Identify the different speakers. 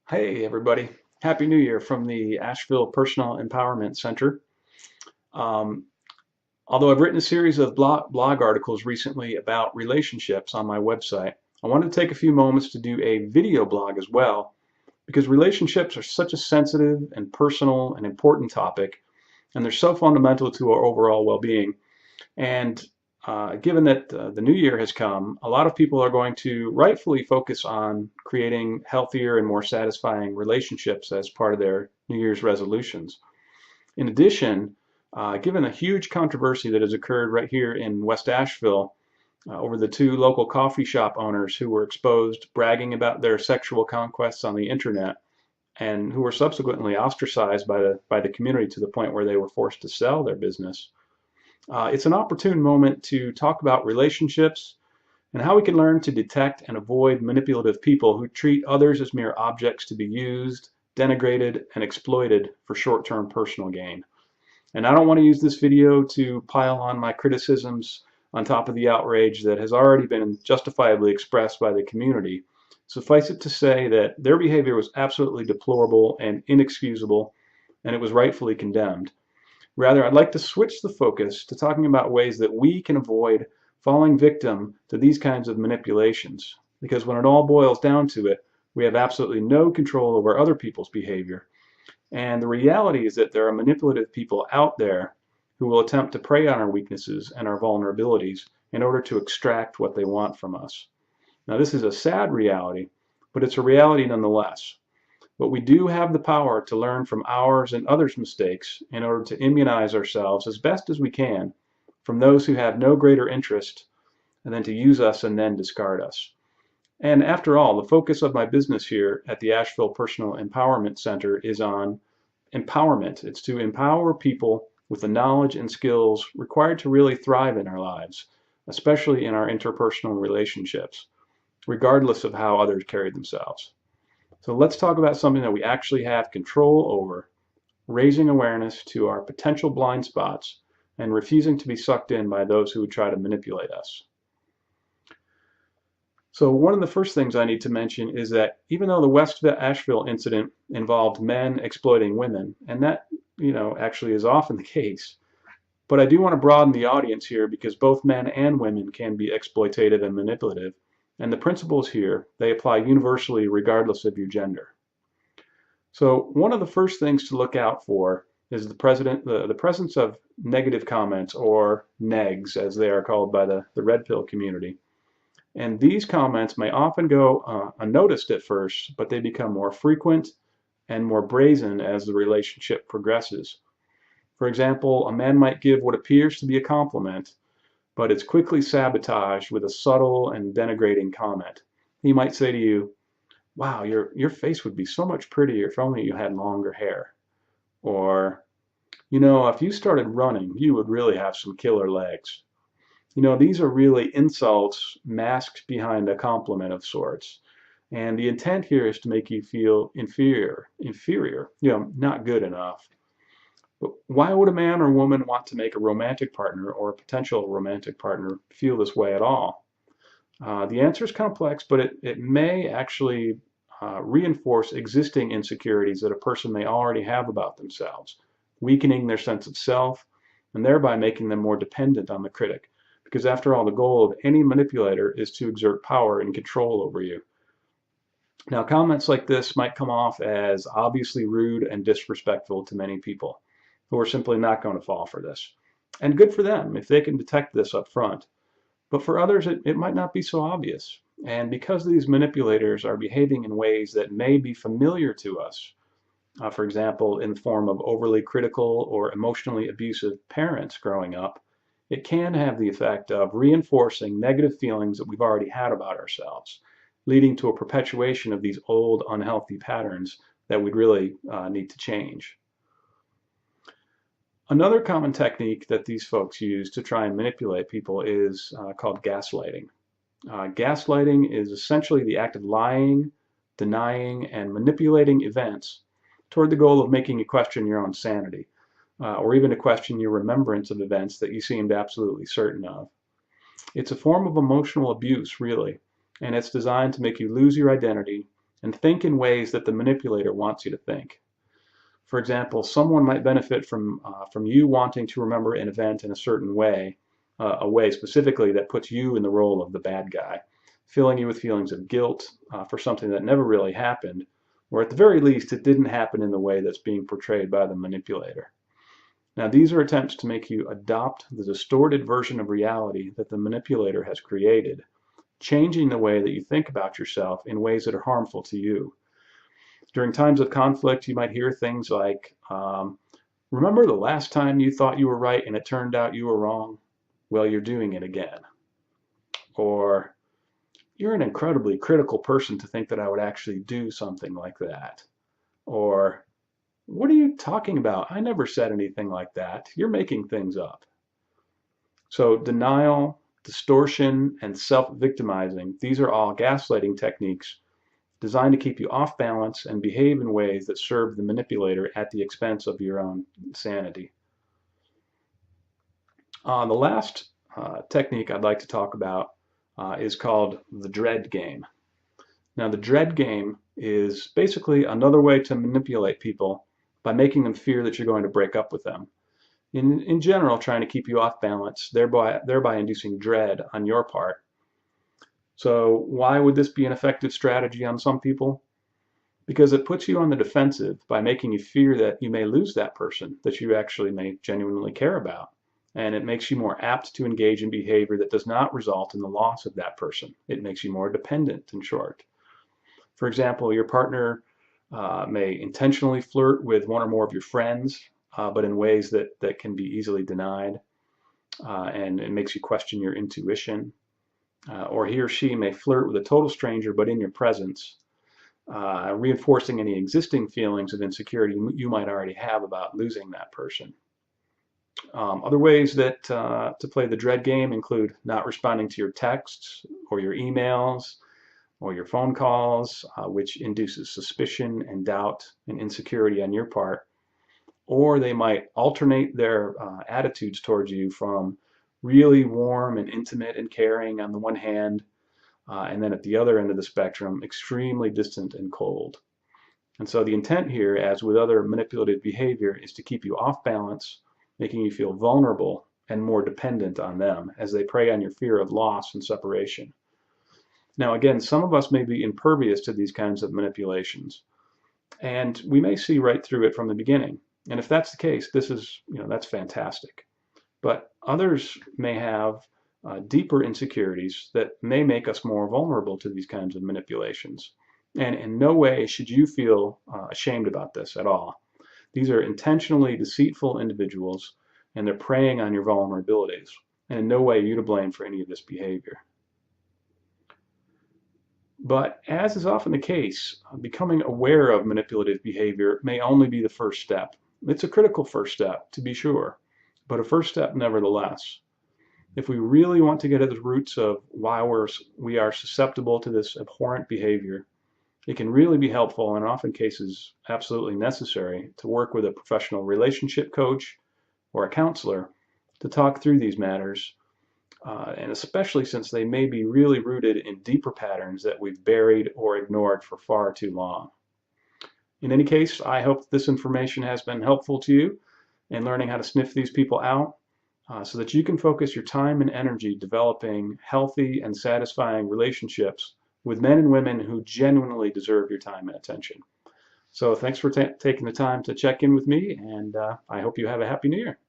Speaker 1: Hey everybody, Happy New Year from the Asheville Personal Empowerment Center. Um, Although I've written a series of blog articles recently about relationships on my website, I wanted to take a few moments to do a video blog as well because relationships are such a sensitive and personal and important topic, and they're so fundamental to our overall well-being. And given that the new year has come, a lot of people are going to rightfully focus on creating healthier and more satisfying relationships as part of their New Year's resolutions. In addition, given the huge controversy that has occurred right here in West Asheville over the two local coffee shop owners who were exposed bragging about their sexual conquests on the internet and who were subsequently ostracized by the community to the point where they were forced to sell their business, it's an opportune moment to talk about relationships and how we can learn to detect and avoid manipulative people who treat others as mere objects to be used, denigrated, and exploited for short-term personal gain. And I don't want to use this video to pile on my criticisms on top of the outrage that has already been justifiably expressed by the community. Suffice it to say that their behavior was absolutely deplorable and inexcusable, and it was rightfully condemned. Rather, I'd like to switch the focus to talking about ways that we can avoid falling victim to these kinds of manipulations. Because when it all boils down to it, we have absolutely no control over other people's behavior. And the reality is that there are manipulative people out there who will attempt to prey on our weaknesses and our vulnerabilities in order to extract what they want from us. Now, this is a sad reality, but it's a reality nonetheless. But we do have the power to learn from ours and others' mistakes in order to immunize ourselves as best as we can from those who have no greater interest than to use us and then discard us. And after all, the focus of my business here at the Asheville Personal Empowerment Center is on empowerment. It's to empower people with the knowledge and skills required to really thrive in our lives, especially in our interpersonal relationships, regardless of how others carry themselves. So let's talk about something that we actually have control over, raising awareness to our potential blind spots and refusing to be sucked in by those who would try to manipulate us. So one of the first things I need to mention is that even though the West Asheville incident involved men exploiting women, and that, actually is often the case, but I do want to broaden the audience here because both men and women can be exploitative and manipulative. And the principles here, they apply universally regardless of your gender. So one of the first things to look out for is the presence of negative comments, or negs as they are called by the red pill community. And these comments may often go unnoticed at first, but they become more frequent and more brazen as the relationship progresses. For example, a man might give what appears to be a compliment, but it's quickly sabotaged with a subtle and denigrating comment. He might say to you, "Wow, your face would be so much prettier if only you had longer hair." Or, if you started running, you would really have some killer legs." These are really insults masked behind a compliment of sorts. And the intent here is to make you feel inferior, not good enough. But why would a man or woman want to make a romantic partner or a potential romantic partner feel this way at all? The answer is complex, but it may actually reinforce existing insecurities that a person may already have about themselves, weakening their sense of self and thereby making them more dependent on the critic. Because after all, the goal of any manipulator is to exert power and control over you. Now, comments like this might come off as obviously rude and disrespectful to many people who are simply not going to fall for this. And good for them if they can detect this up front. But for others, it might not be so obvious. And because these manipulators are behaving in ways that may be familiar to us, for example, in the form of overly critical or emotionally abusive parents growing up, it can have the effect of reinforcing negative feelings that we've already had about ourselves, leading to a perpetuation of these old unhealthy patterns that we'd really need to change. Another common technique that these folks use to try and manipulate people is called gaslighting. Gaslighting is essentially the act of lying, denying, and manipulating events toward the goal of making you question your own sanity, or even to question your remembrance of events that you seemed absolutely certain of. It's a form of emotional abuse, really, and it's designed to make you lose your identity and think in ways that the manipulator wants you to think. For example, someone might benefit from you wanting to remember an event in a certain way, a way specifically that puts you in the role of the bad guy, filling you with feelings of guilt for something that never really happened, or at the very least, it didn't happen in the way that's being portrayed by the manipulator. Now, these are attempts to make you adopt the distorted version of reality that the manipulator has created, changing the way that you think about yourself in ways that are harmful to you. During times of conflict, you might hear things like, remember the last time you thought you were right and it turned out you were wrong? Well, you're doing it again. Or, you're an incredibly critical person to think that I would actually do something like that. Or, what are you talking about? I never said anything like that. You're making things up. So denial, distortion, and self-victimizing, these are all gaslighting techniques designed to keep you off balance and behave in ways that serve the manipulator at the expense of your own sanity. The last technique I'd like to talk about is called the dread game. Now, the dread game is basically another way to manipulate people by making them fear that you're going to break up with them. In general, trying to keep you off balance, thereby inducing dread on your part. So why would this be an effective strategy on some people? Because it puts you on the defensive by making you fear that you may lose that person that you actually may genuinely care about. And it makes you more apt to engage in behavior that does not result in the loss of that person. It makes you more dependent, in short. For example, your partner may intentionally flirt with one or more of your friends, but in ways that can be easily denied, and it makes you question your intuition. Or he or she may flirt with a total stranger, but in your presence, reinforcing any existing feelings of insecurity you might already have about losing that person. Other ways that to play the dread game include not responding to your texts or your emails or your phone calls, which induces suspicion and doubt and insecurity on your part. Or they might alternate their attitudes towards you from really warm and intimate and caring on the one hand, and then at the other end of the spectrum, extremely distant and cold. And so the intent here, as with other manipulative behavior, is to keep you off balance, making you feel vulnerable and more dependent on them as they prey on your fear of loss and separation. Now, again, some of us may be impervious to these kinds of manipulations, and we may see right through it from the beginning. And if that's the case, that's fantastic. But others may have deeper insecurities that may make us more vulnerable to these kinds of manipulations. And in no way should you feel ashamed about this at all. These are intentionally deceitful individuals, and they're preying on your vulnerabilities. And in no way are you to blame for any of this behavior. But as is often the case, becoming aware of manipulative behavior may only be the first step. It's a critical first step, to be sure, but a first step nevertheless. If we really want to get at the roots of why we are susceptible to this abhorrent behavior, it can really be helpful and in often cases absolutely necessary to work with a professional relationship coach or a counselor to talk through these matters, and especially since they may be really rooted in deeper patterns that we've buried or ignored for far too long. In any case, I hope this information has been helpful to you in learning how to sniff these people out, so that you can focus your time and energy developing healthy and satisfying relationships with men and women who genuinely deserve your time and attention. So thanks for taking the time to check in with me, and I hope you have a happy new year.